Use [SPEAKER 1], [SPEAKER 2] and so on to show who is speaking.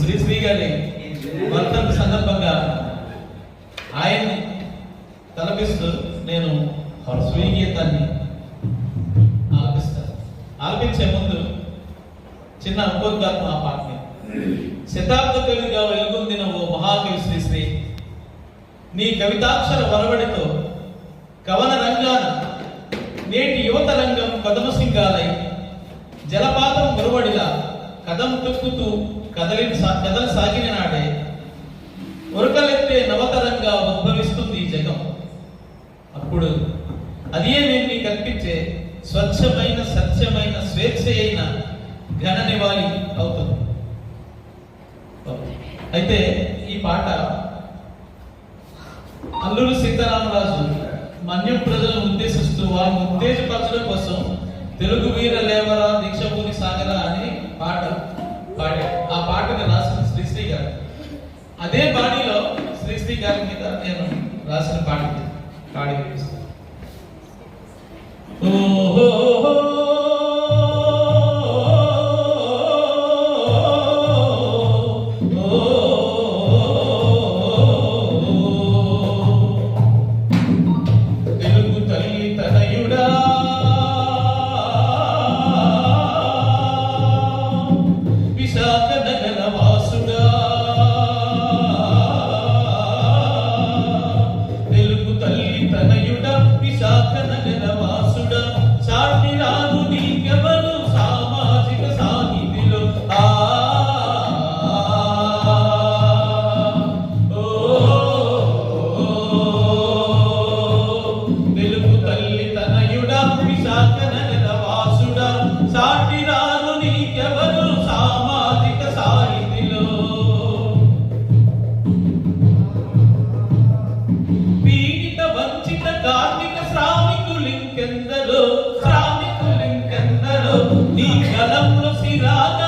[SPEAKER 1] శ్రీశ్రీ గారి వర్ధంతి సందర్భంగా ఆయన్ని తలపిస్తూ నేను స్వీయ గీతాన్ని ఆలపిస్తాను. ఆలపించే ముందు చిన్న అనుభోద్గాత్మ ఆ పాటని. శతాబ్ద కవిగా వెలుగొందిన ఓ మహాకవి శ్రీశ్రీ, నీ కవితాక్షర వరవడితో కవన రంగాన నేటి యువత రంగం కదమ సింగాలై జలపాతం గురువడిలా కదం తొక్కుతూ కదలు సాగిన నాడే ఉరకలెత్తే నవతరంగా ఉద్భవిస్తుంది ఈ జగం. అప్పుడు అదే నేను కల్పించే స్వచ్ఛమైన సత్యమైన స్వేచ్ఛ అయిన ఘన నివాళి అవుతుంది. అయితే ఈ పాట అల్లూరి సీతారామరాజు మన్యం ప్రజలను ఉద్దేశిస్తూ వారిని ఉత్తేజపరచడం కోసం తెలుగు వీర లేవరా దీక్షభూమి సాగరా అని పాట పాడారు. ఆ పాటని రాసిన శ్రీశ్రీ గారు. అదే బాణీలో శ్రీశ్రీ గారి మీద నేను రాసిన పాట పాడి వినిపిస్తాను. శ్రామికులింకెందరో నీ గలంలో సిరాగ